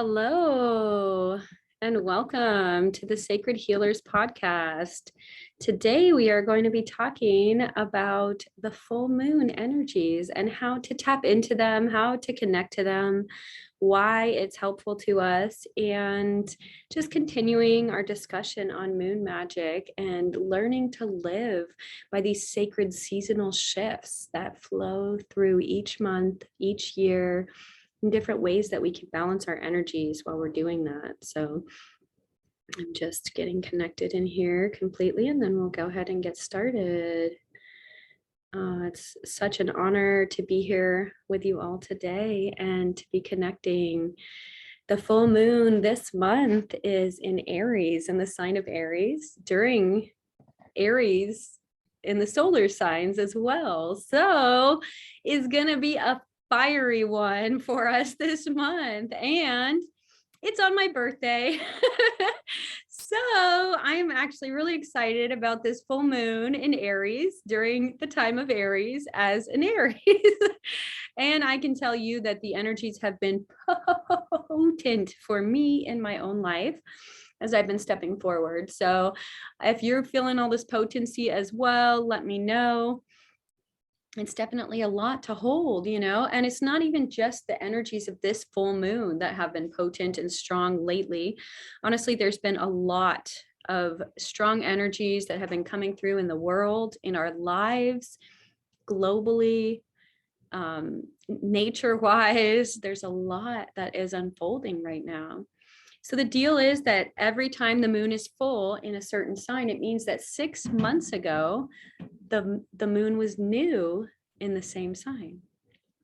Hello, and welcome to the Sacred Healers podcast. Today, we are going to be talking about the full moon energies and how to tap into them, how to connect to them, why it's helpful to us, and just continuing our discussion on moon magic and learning to live by these sacred seasonal shifts that flow through each month, each year, in different ways that we can balance our energies while we're doing that. So I'm just getting connected in here completely, and then we'll go ahead and get started. It's such an honor to be here with you all today and to be connecting. The full moon this month is in Aries, in the sign of Aries, during Aries in the solar signs as well. So it's going to be a fiery one for us this month, and it's on my birthday. So I'm actually really excited about this full moon in Aries during the time of Aries as an Aries. And I can tell you that the energies have been potent for me in my own life as I've been stepping forward. So if you're feeling all this potency as well, let me know. It's definitely a lot to hold, and it's not even just the energies of this full moon that have been potent and strong lately. Honestly, there's been a lot of strong energies that have been coming through in the world, in our lives, globally, nature-wise. There's a lot that is unfolding right now. So the deal is that every time the moon is full in a certain sign, it means that 6 months ago, the moon was new in the same sign.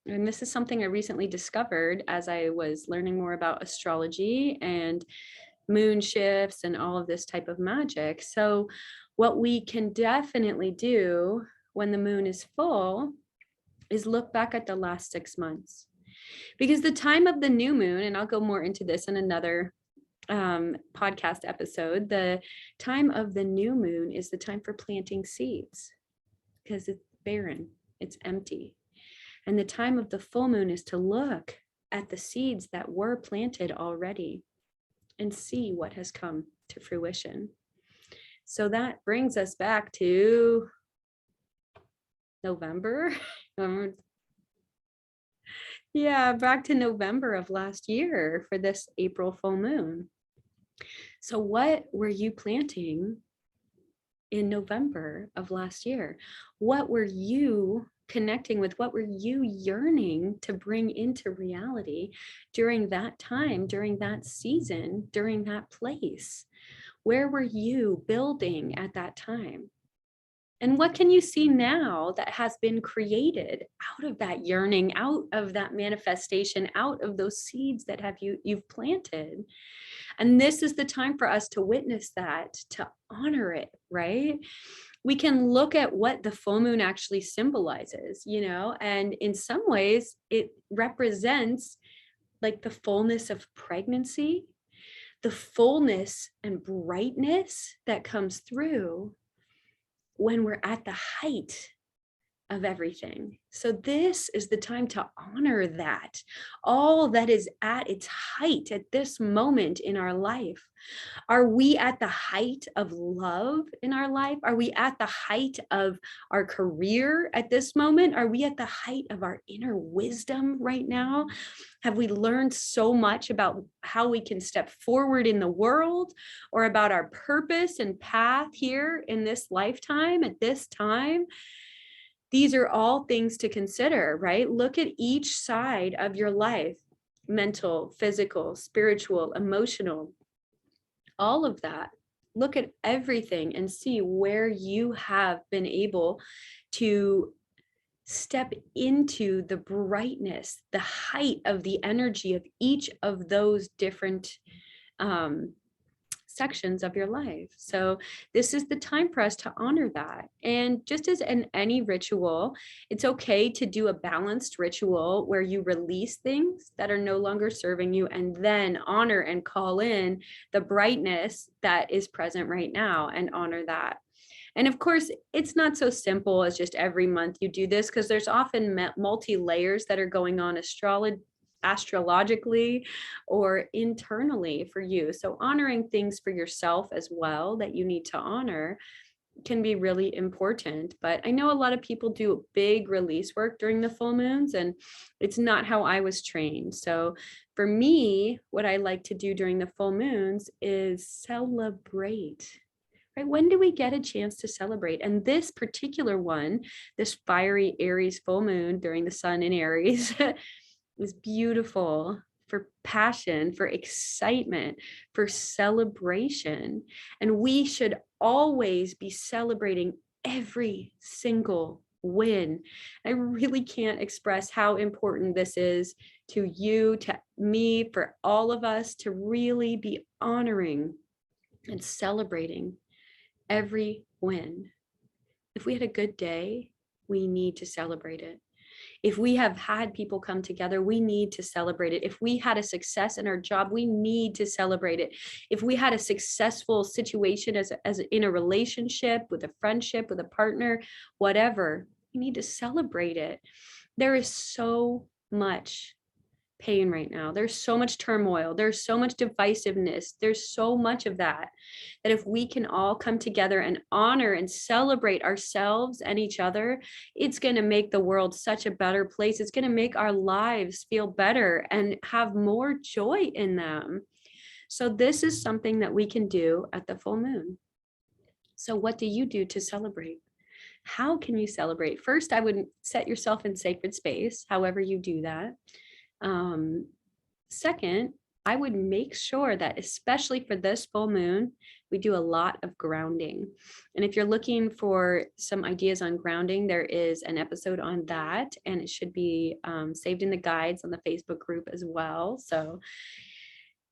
And this is something I recently discovered as I was learning more about astrology and moon shifts and all of this type of magic. So what we can definitely do when the moon is full is look back at the last 6 months. Because the time of the new moon, and I'll go more into this in another podcast episode, the time of the new moon is the time for planting seeds because it's barren, it's empty. And the time of the full moon is to look at the seeds that were planted already and see what has come to fruition. So that brings us back to November. Yeah, back to November of last year for this April full moon. So what were you planting in November of last year? What were you connecting with? What were you yearning to bring into reality during that time, during that season, during that place? Where were you building at that time? And what can you see now that has been created out of that yearning, out of that manifestation, out of those seeds that you've planted? And this is the time for us to witness that, to honor it, right? We can look at what the full moon actually symbolizes, and in some ways it represents like the fullness of pregnancy, the fullness and brightness that comes through when we're at the height of everything. So this is the time to honor that, all that is at its height at this moment in our life. Are we at the height of love in our life? Are we at the height of our career at this moment? Are we at the height of our inner wisdom right now? Have we learned so much about how we can step forward in the world, or about our purpose and path here in this lifetime at this time? These are all things to consider, right? Look at each side of your life: mental, physical, spiritual, emotional, all of that. Look at everything and see where you have been able to step into the brightness, the height of the energy of each of those different sections of your life. So this is the time for us to honor that. And just as in any ritual, it's okay to do a balanced ritual where you release things that are no longer serving you and then honor and call in the brightness that is present right now and honor that. And of course, it's not so simple as just every month you do this, because there's often multi layers that are going on astrologically or internally for you. So honoring things for yourself as well that you need to honor can be really important. But I know a lot of people do big release work during the full moons, and it's not how I was trained. So for me, what I like to do during the full moons is celebrate. Right? When do we get a chance to celebrate? And this particular one, this fiery Aries full moon during the sun in Aries, is beautiful for passion, for excitement, for celebration. And we should always be celebrating every single win. I really can't express how important this is to you, to me, for all of us to really be honoring and celebrating every win. If we had a good day, we need to celebrate it. If we have had people come together, we need to celebrate it. If we had a success in our job, we need to celebrate it. If we had a successful situation as in a relationship, with a friendship, with a partner, whatever, we need to celebrate it. There is so much pain right now. There's so much turmoil. There's so much divisiveness. There's so much of that if we can all come together and honor and celebrate ourselves and each other, it's going to make the world such a better place. It's going to make our lives feel better and have more joy in them. So this is something that we can do at the full moon. So what do you do to celebrate? How can you celebrate? First, I would set yourself in sacred space, however you do that. Second, I would make sure that, especially for this full moon, we do a lot of grounding. And if you're looking for some ideas on grounding, there is an episode on that, and it should be saved in the guides on the Facebook group as well. So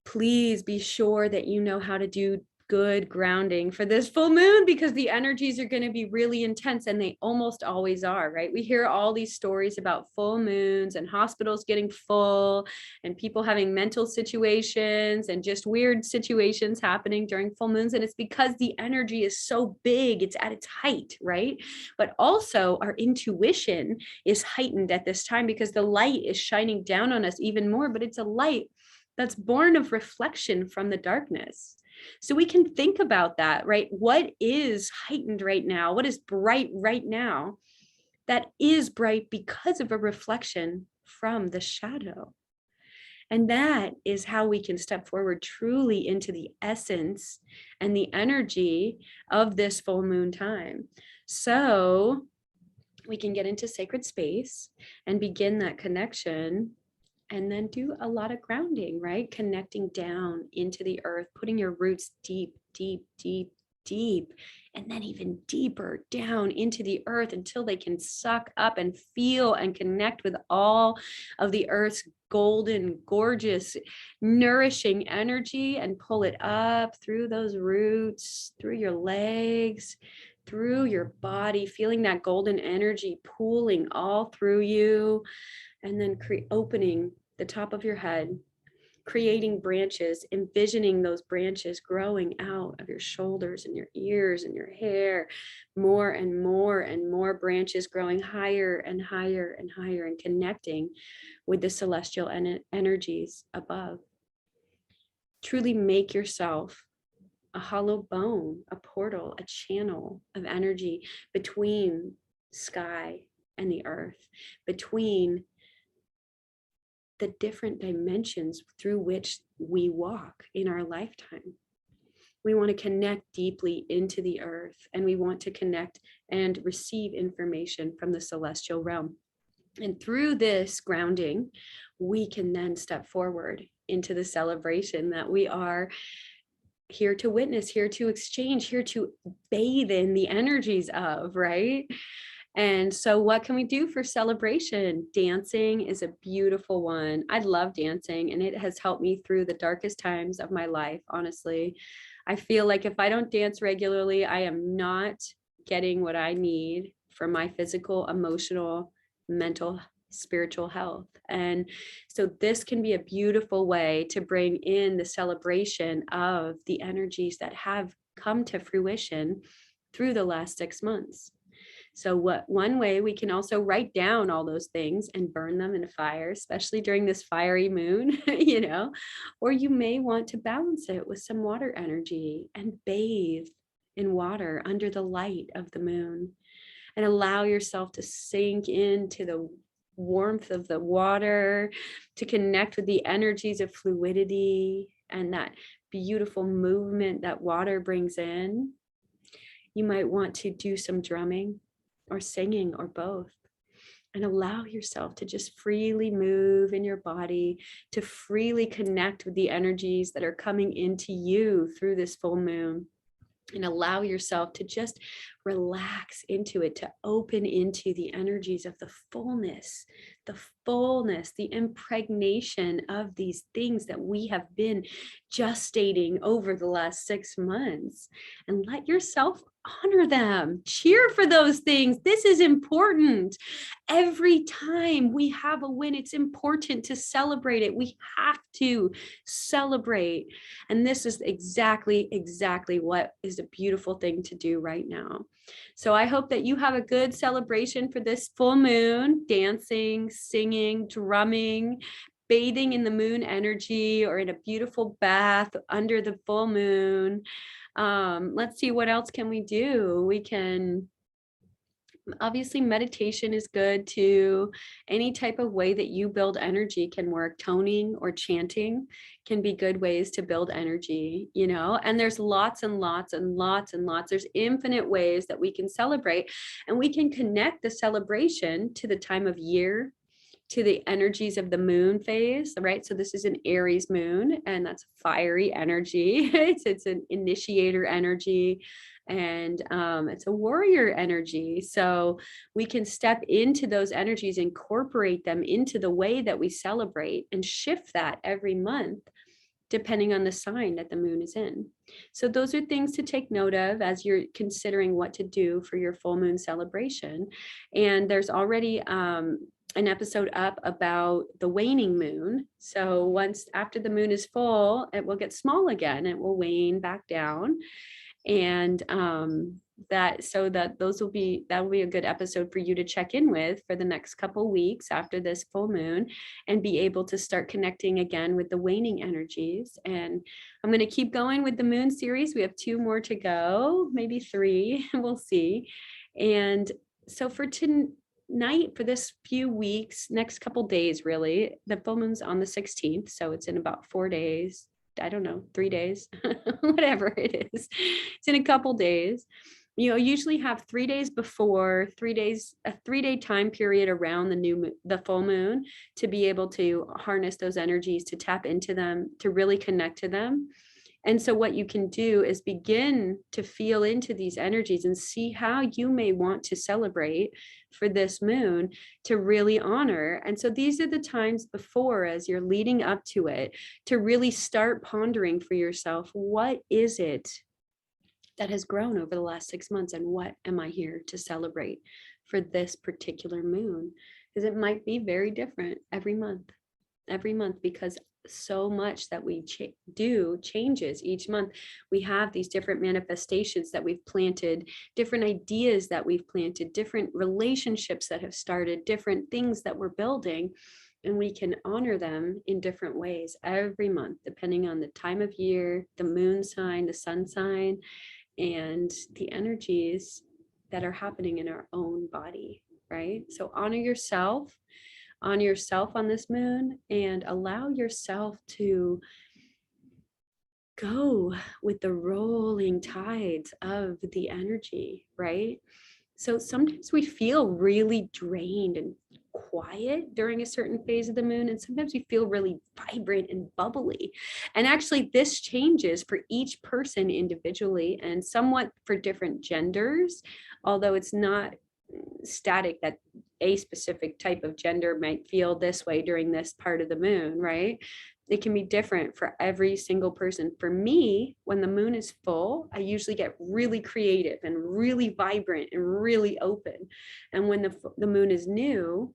please be sure that you know how to do good grounding for this full moon, because the energies are going to be really intense, and they almost always are, right? We hear all these stories about full moons and hospitals getting full and people having mental situations and just weird situations happening during full moons. And it's because the energy is so big, it's at its height, right? But also our intuition is heightened at this time because the light is shining down on us even more, but it's a light that's born of reflection from the darkness. So we can think about that, right? What is heightened right now? What is bright right now? That is bright because of a reflection from the shadow. And that is how we can step forward truly into the essence and the energy of this full moon time. So we can get into sacred space and begin that connection. And then do a lot of grounding, right? Connecting down into the earth, putting your roots deep, deep, deep, deep, and then even deeper down into the earth until they can suck up and feel and connect with all of the earth's golden, gorgeous, nourishing energy, and pull it up through those roots, through your legs, through your body, feeling that golden energy pooling all through you, and then opening the top of your head, creating branches, envisioning those branches growing out of your shoulders and your ears and your hair, more and more and more branches growing higher and higher and higher, and connecting with the celestial energies above. Truly make yourself a hollow bone, a portal, a channel of energy between sky and the earth, between the different dimensions through which we walk in our lifetime. We want to connect deeply into the earth, and we want to connect and receive information from the celestial realm. And through this grounding, we can then step forward into the celebration that we are here to witness, here to exchange, here to bathe in the energies of, right? And so what can we do for celebration? Dancing is a beautiful one. I love dancing, and it has helped me through the darkest times of my life, honestly. I feel like if I don't dance regularly, I am not getting what I need for my physical, emotional, mental, spiritual health. And so this can be a beautiful way to bring in the celebration of the energies that have come to fruition through the last 6 months. So one way we can also write down all those things and burn them in a fire, especially during this fiery moon, or you may want to balance it with some water energy and bathe in water under the light of the moon and allow yourself to sink into the warmth of the water, to connect with the energies of fluidity and that beautiful movement that water brings in. You might want to do some drumming or singing or both, and allow yourself to just freely move in your body, to freely connect with the energies that are coming into you through this full moon. And allow yourself to just relax into it, to open into the energies of the fullness, the impregnation of these things that we have been gestating over the last 6 months. And let yourself honor them. Cheer for those things. This is important. Every time we have a win, it's important to celebrate it. We have to celebrate. And this is exactly what is a beautiful thing to do right now. So I hope that you have a good celebration for this full moon, dancing, singing, drumming, bathing in the moon energy, or in a beautiful bath under the full moon. Let's see, what else can we do? We can, obviously meditation is good too. Any type of way that you build energy can work. Toning or chanting can be good ways to build energy, and there's lots and lots and lots and lots. There's infinite ways that we can celebrate, and we can connect the celebration to the time of year, to the energies of the moon phase, right? So this is an Aries moon, and that's fiery energy. It's an initiator energy, and it's a warrior energy. So we can step into those energies, incorporate them into the way that we celebrate, and shift that every month depending on the sign that the moon is in. So those are things to take note of as you're considering what to do for your full moon celebration. And there's already an episode up about the waning moon. So once after the moon is full, it will get small again. It will wane back down. And that will be a good episode for you to check in with for the next couple weeks after this full moon, and be able to start connecting again with the waning energies. And I'm going to keep going with the moon series. We have 2 more to go, maybe 3, we'll see. And so for tonight, for this few weeks, next couple days, really, the full moon's on the 16th, so it's in about 4 days. I don't know, 3 days, whatever it is. It's in a couple days. Usually have 3 days before, 3 days, a 3-day time period around the full moon, to be able to harness those energies, to tap into them, to really connect to them. And so what you can do is begin to feel into these energies and see how you may want to celebrate for this moon, to really honor. And so these are the times before, as you're leading up to it, to really start pondering for yourself, what is it that has grown over the last 6 months, and what am I here to celebrate for this particular moon? Because it might be very different every month, because so much that we do changes each month. We have these different manifestations that we've planted, different ideas that we've planted, different relationships that have started, different things that we're building, and we can honor them in different ways every month, depending on the time of year, the moon sign, the sun sign, and the energies that are happening in our own body, right? So honor yourself on this moon, and allow yourself to go with the rolling tides of the energy, right? So sometimes we feel really drained and quiet during a certain phase of the moon, and sometimes we feel really vibrant and bubbly. And actually this changes for each person individually, and somewhat for different genders, although it's not static that a specific type of gender might feel this way during this part of the moon, right? It can be different for every single person. For me, when the moon is full, I usually get really creative and really vibrant and really open. And when the moon is new,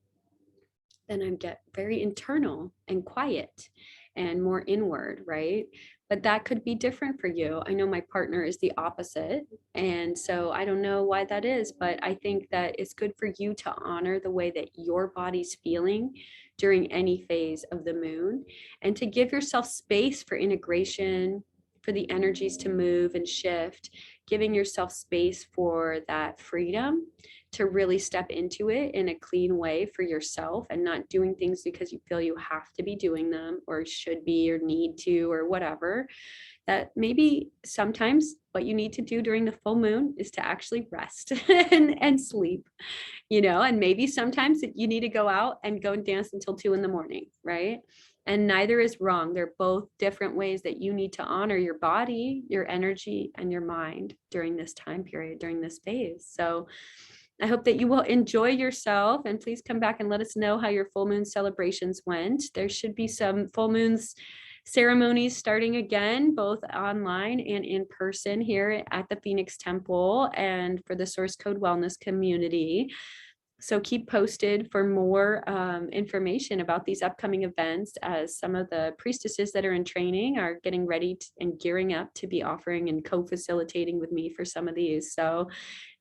then I get very internal and quiet. and more inward, right? But that could be different for you. I know my partner is the opposite. And so I don't know why that is, but I think that it's good for you to honor the way that your body's feeling during any phase of the moon, and to give yourself space for integration, for the energies to move and shift, giving yourself space for that freedom to really step into it in a clean way for yourself, and not doing things because you feel you have to be doing them or should be or need to or whatever. That maybe sometimes what you need to do during the full moon is to actually rest and sleep, and maybe sometimes you need to go out and go and dance until 2 a.m, right? And neither is wrong. They're both different ways that you need to honor your body, your energy, and your mind during this time period, during this phase. So I hope that you will enjoy yourself, and please come back and let us know how your full moon celebrations went. There should be some full moons ceremonies starting again, both online and in person here at the Phoenix Temple and for the Source Code Wellness community. So keep posted for more information about these upcoming events, as some of the priestesses that are in training are getting ready and gearing up to be offering and co-facilitating with me for some of these. So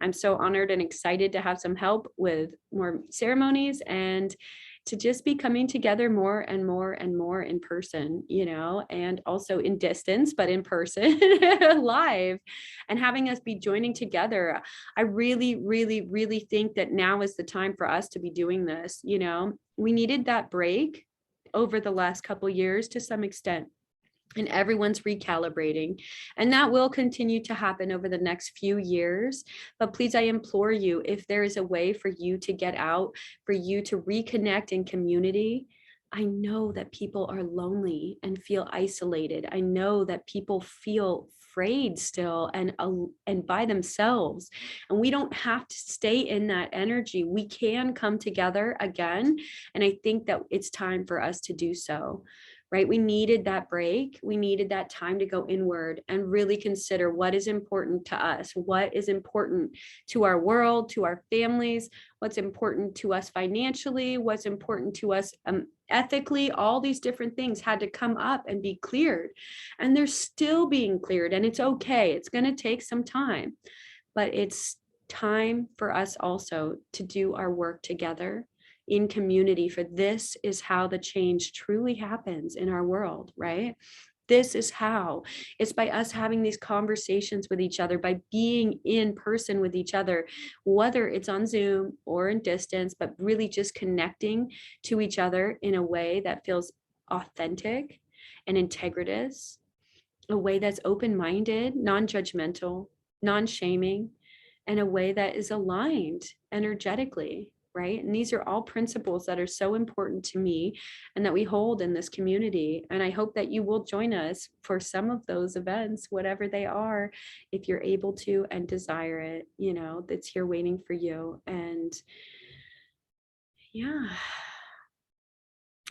I'm so honored and excited to have some help with more ceremonies, and to just be coming together more and more and more in person, and also in distance, but in person live, and having us be joining together. I really, really, really think that now is the time for us to be doing this. We needed that break over the last couple of years to some extent, and everyone's recalibrating, and that will continue to happen over the next few years. But please, I implore you, if there is a way for you to get out, for you to reconnect in community. I know that people are lonely and feel isolated. I know that people feel afraid still and by themselves, and we don't have to stay in that energy. We can come together again, and I think that it's time for us to do so. Right? We needed that break. We needed that time to go inward and really consider what is important to us, what is important to our world, to our families, what's important to us financially, what's important to us ethically. All these different things had to come up and be cleared. And they're still being cleared, and it's okay. It's going to take some time, but it's time for us also to do our work together in community, for this is how the change truly happens in our world, right? This is how. It's by us having these conversations with each other, by being in person with each other, whether it's on Zoom or in distance, but really just connecting to each other in a way that feels authentic and integritous, a way that's open-minded, non-judgmental, non-shaming, and a way that is aligned energetically. Right? And these are all principles that are so important to me and that we hold in this community. And I hope that you will join us for some of those events, whatever they are, if you're able to and desire it, that's here waiting for you. And yeah,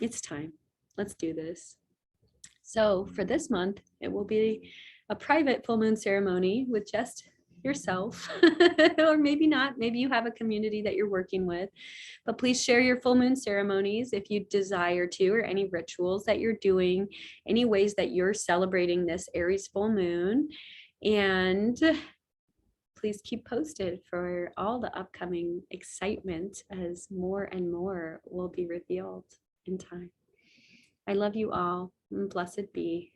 it's time. Let's do this. So for this month, it will be a private full moon ceremony with just yourself, or maybe not. Maybe you have a community that you're working with, but please share your full moon ceremonies if you desire to, or any rituals that you're doing, any ways that you're celebrating this Aries full moon. And please keep posted for all the upcoming excitement, as more and more will be revealed in time. I love you all, and blessed be.